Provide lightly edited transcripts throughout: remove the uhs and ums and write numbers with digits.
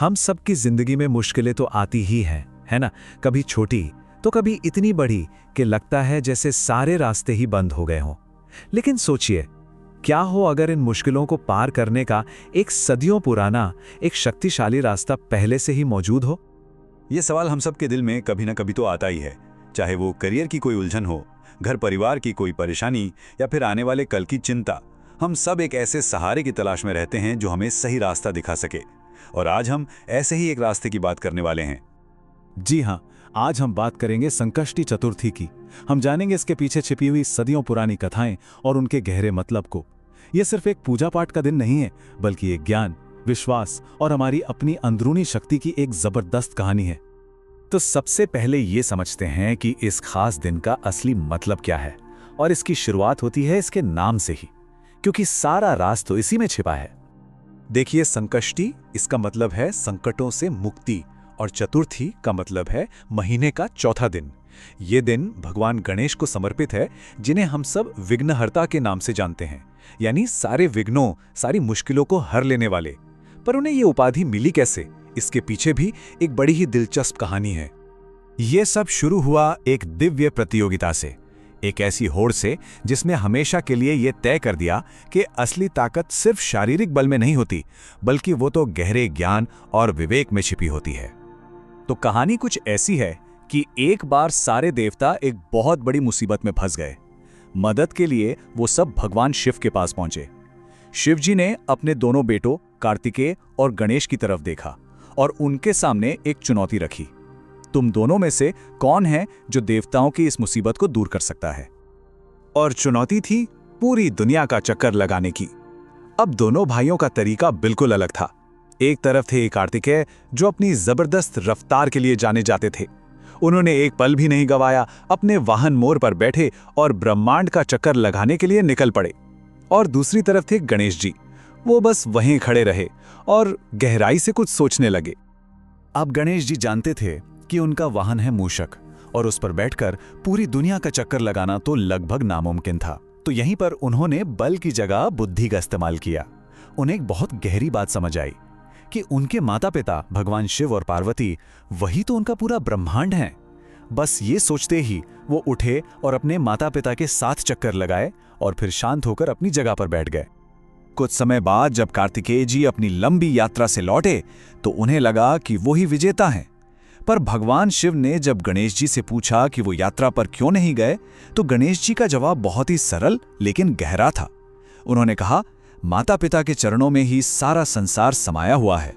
हम सबकी जिंदगी में मुश्किलें तो आती ही हैं, है ना। कभी छोटी तो कभी इतनी बड़ी कि लगता है जैसे सारे रास्ते ही बंद हो गए हों। लेकिन सोचिए, क्या हो अगर इन मुश्किलों को पार करने का एक सदियों पुराना, एक शक्तिशाली रास्ता पहले से ही मौजूद हो। ये सवाल हम सब के दिल में कभी ना कभी तो आता ही है, चाहे वो करियर की कोई उलझन हो, घर परिवार की कोई परेशानी या फिर आने वाले कल की चिंता। हम सब एक ऐसे सहारे की तलाश में रहते हैं जो हमें सही रास्ता दिखा सके। और आज हम ऐसे ही एक रास्ते की बात करने वाले हैं। जी हाँ, आज हम बात करेंगे संकष्टी चतुर्थी की। हम जानेंगे इसके पीछे छिपी हुई सदियों पुरानी कथाएं और उनके गहरे मतलब को। यह सिर्फ एक पूजा पाठ का दिन नहीं है, बल्कि एक ज्ञान, विश्वास और हमारी अपनी अंदरूनी शक्ति की एक जबरदस्त कहानी है। तो सबसे पहले ये समझते हैं कि इस खास दिन का असली मतलब क्या है, और इसकी शुरुआत होती है इसके नाम से ही, क्योंकि सारा राज तो इसी में छिपा है। देखिए, संकष्टी इसका मतलब है संकटों से मुक्ति, और चतुर्थी का मतलब है महीने का चौथा दिन। ये दिन भगवान गणेश को समर्पित है, जिन्हें हम सब विघ्नहर्ता के नाम से जानते हैं, यानी सारे विघ्नों, सारी मुश्किलों को हर लेने वाले। पर उन्हें ये उपाधि मिली कैसे, इसके पीछे भी एक बड़ी ही दिलचस्प कहानी है। ये सब शुरू हुआ एक दिव्य प्रतियोगिता से, एक ऐसी होड़ से जिसने हमेशा के लिए यह तय कर दिया कि असली ताकत सिर्फ शारीरिक बल में नहीं होती, बल्कि वो तो गहरे ज्ञान और विवेक में छिपी होती है। तो कहानी कुछ ऐसी है कि एक बार सारे देवता एक बहुत बड़ी मुसीबत में फंस गए। मदद के लिए वो सब भगवान शिव के पास पहुंचे। शिव जी ने अपने दोनों बेटों कार्तिकेय और गणेश की तरफ देखा और उनके सामने एक चुनौती रखी। तुम दोनों में से कौन है जो देवताओं की इस मुसीबत को दूर कर सकता है? और चुनौती थी पूरी दुनिया का चक्कर लगाने की। अब दोनों भाइयों का तरीका बिल्कुल अलग था। एक तरफ थे कार्तिकेय, जो अपनी जबरदस्त रफ्तार के लिए जाने जाते थे। उन्होंने एक पल भी नहीं गंवाया, अपने वाहन मोर पर बैठे और ब्रह्मांड का चक्कर लगाने के लिए निकल पड़े। और दूसरी तरफ थे गणेश जी। वो बस वहीं खड़े रहे और गहराई से कुछ सोचने लगे। अब गणेश जी जानते थे कि उनका वाहन है मूषक, और उस पर बैठकर पूरी दुनिया का चक्कर लगाना तो लगभग नामुमकिन था। तो यहीं पर उन्होंने बल की जगह बुद्धि का इस्तेमाल किया। उन्हें एक बहुत गहरी बात समझ आई कि उनके माता पिता भगवान शिव और पार्वती, वही तो उनका पूरा ब्रह्मांड है। बस ये सोचते ही वो उठे और अपने माता पिता के साथ चक्कर लगाए और फिर शांत होकर अपनी जगह पर बैठ गए। कुछ समय बाद जब कार्तिकेय जी अपनी लंबी यात्रा से लौटे तो उन्हें लगा कि वो ही विजेता हैं। पर भगवान शिव ने जब गणेश जी से पूछा कि वो यात्रा पर क्यों नहीं गए, तो गणेश जी का जवाब बहुत ही सरल लेकिन गहरा था। उन्होंने कहा, माता पिता के चरणों में ही सारा संसार समाया हुआ है।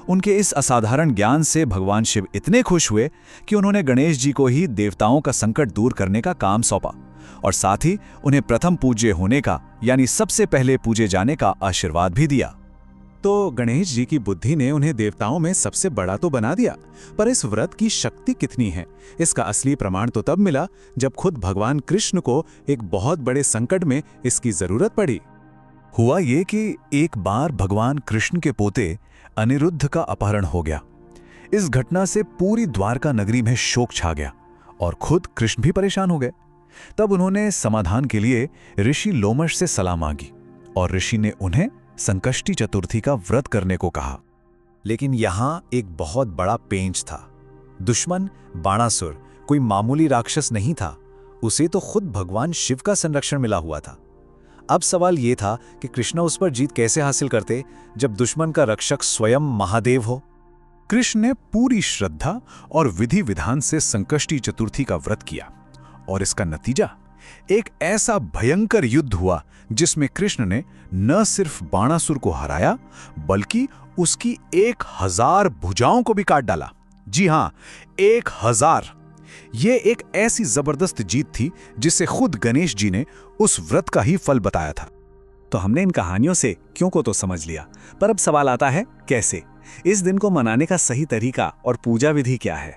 उनके इस असाधारण ज्ञान से भगवान शिव इतने खुश हुए कि उन्होंने गणेश जी को ही देवताओं का संकट दूर करने का काम सौंपा, और साथ ही उन्हें प्रथम पूज्य होने का, यानी सबसे पहले पूजे जाने का आशीर्वाद भी दिया। तो गणेश जी की बुद्धि ने उन्हें देवताओं में सबसे बड़ा तो बना दिया, पर इस व्रत की शक्ति कितनी है, इसका असली प्रमाण तो तब मिला जब खुद भगवान कृष्ण को एक बहुत बड़े संकट में इसकी जरूरत पड़ी। हुआ ये कि एक बार भगवान कृष्ण के पोते अनिरुद्ध का अपहरण हो गया। इस घटना से पूरी द्वारका नगरी में शोक छा गया और खुद कृष्ण भी परेशान हो गए। तब उन्होंने समाधान के लिए ऋषि लोमश से सलाह मांगी और ऋषि ने उन्हें संकष्टी चतुर्थी का व्रत करने को कहा। लेकिन यहां एक बहुत बड़ा पेंच था। दुश्मन बाणासुर कोई मामूली राक्षस नहीं था, उसे तो खुद भगवान शिव का संरक्षण मिला हुआ था। अब सवाल यह था कि कृष्ण उस पर जीत कैसे हासिल करते जब दुश्मन का रक्षक स्वयं महादेव हो। कृष्ण ने पूरी श्रद्धा और विधि विधान से संकष्टी चतुर्थी का व्रत किया, और इसका नतीजा एक ऐसा भयंकर युद्ध हुआ जिसमें कृष्ण ने न सिर्फ बाणासुर को हराया, बल्कि उसकी 1000 भुजाओं को भी काट डाला। जी हां, 1000। यह एक ऐसी जबरदस्त जीत थी जिसे खुद गणेश जी ने उस व्रत का ही फल बताया था। तो हमने इन कहानियों से क्यों को तो समझ लिया, पर अब सवाल आता है कैसे? इस दिन को मनाने का सही तरीका और पूजा विधि क्या है?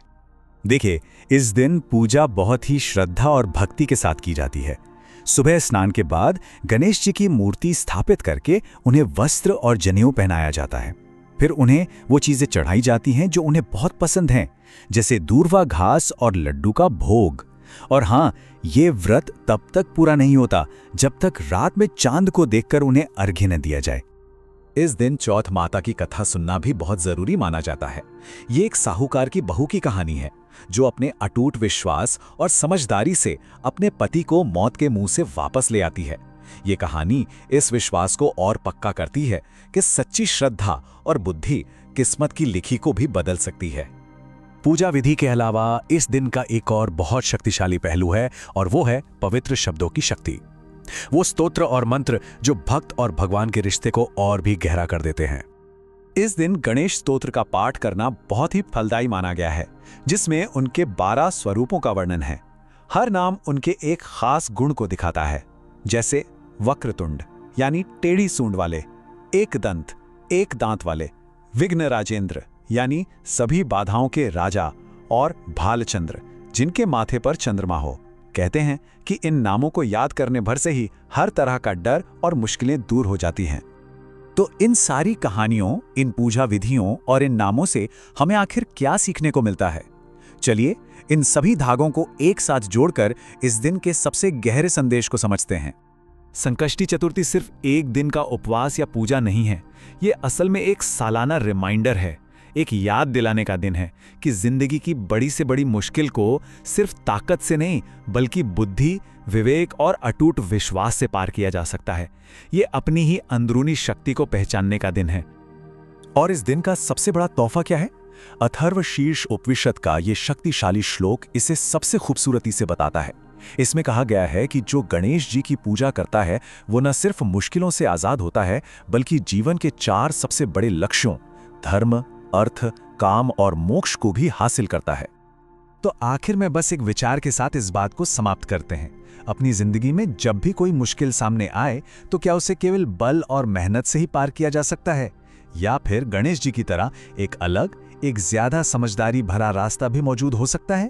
देखिए, इस दिन पूजा बहुत ही श्रद्धा और भक्ति के साथ की जाती है। सुबह स्नान के बाद गणेश जी की मूर्ति स्थापित करके उन्हें वस्त्र और जनेऊ पहनाया जाता है। फिर उन्हें वो चीजें चढ़ाई जाती हैं जो उन्हें बहुत पसंद हैं, जैसे दूर्वा घास और लड्डू का भोग। और हाँ, ये व्रत तब तक पूरा नहीं होता जब तक रात में चांद को देखकर उन्हें अर्घ्य न दिया जाए। इस दिन चौथ माता की कथा सुनना भी बहुत जरूरी माना जाता है। ये एक साहूकार की बहू की कहानी है जो अपने अटूट विश्वास और समझदारी से अपने पति को मौत के मुंह से वापस ले आती है। ये कहानी इस विश्वास को और पक्का करती है कि सच्ची श्रद्धा और बुद्धि किस्मत की लिखी को भी बदल सकती है। पूजा विधि के अलावा इस दिन का एक और बहुत शक्तिशाली पहलू है और वो है पवित्र शब्दों की शक्ति। वो स्तोत्र और मंत्र जो भक्त और भगवान के रिश्ते को और भी गहरा कर देते हैं। इस दिन गणेश स्तोत्र का पाठ करना बहुत ही फलदायी माना गया है, जिसमें उनके 12 स्वरूपों का वर्णन है। हर नाम उनके एक खास गुण को दिखाता है, जैसे वक्रतुंड यानी टेढ़ी सूंड वाले, एक दंत एक दांत वाले, विघ्न राजेंद्र यानी सभी बाधाओं के राजा, और भालचंद्र जिनके माथे पर चंद्रमा हो। कहते हैं कि इन नामों को याद करने भर से ही हर तरह का डर और मुश्किलें दूर हो जाती हैं। तो इन सारी कहानियों, इन पूजा विधियों और इन नामों से हमें आखिर क्या सीखने को मिलता है? चलिए इन सभी धागों को एक साथ जोड़कर इस दिन के सबसे गहरे संदेश को समझते हैं। संकष्टी चतुर्थी सिर्फ एक दिन का उपवास या पूजा नहीं है, ये असल में एक सालाना रिमाइंडर है, एक याद दिलाने का दिन है कि जिंदगी की बड़ी से बड़ी मुश्किल को सिर्फ ताकत से नहीं बल्कि बुद्धि, विवेक और अटूट विश्वास से पार किया जा सकता है। ये अपनी ही अंदरूनी शक्ति को पहचानने का दिन है। और इस दिन का सबसे बड़ा तोहफा क्या है? अथर्वशीर्ष उपनिषद का ये शक्तिशाली श्लोक इसे सबसे खूबसूरती से बताता है। इसमें कहा गया है कि जो गणेश जी की पूजा करता है वो न सिर्फ मुश्किलों से आजाद होता है बल्कि जीवन के 4 सबसे बड़े लक्ष्यों धर्म, अर्थ, काम और मोक्ष को भी हासिल करता है। तो आखिर में बस एक विचार के साथ इस बात को समाप्त करते हैं। अपनी जिंदगी में जब भी कोई मुश्किल सामने आए तो क्या उसे केवल बल और मेहनत से ही पार किया जा सकता है, या फिर गणेश जी की तरह एक अलग, एक ज्यादा समझदारी भरा रास्ता भी मौजूद हो सकता है?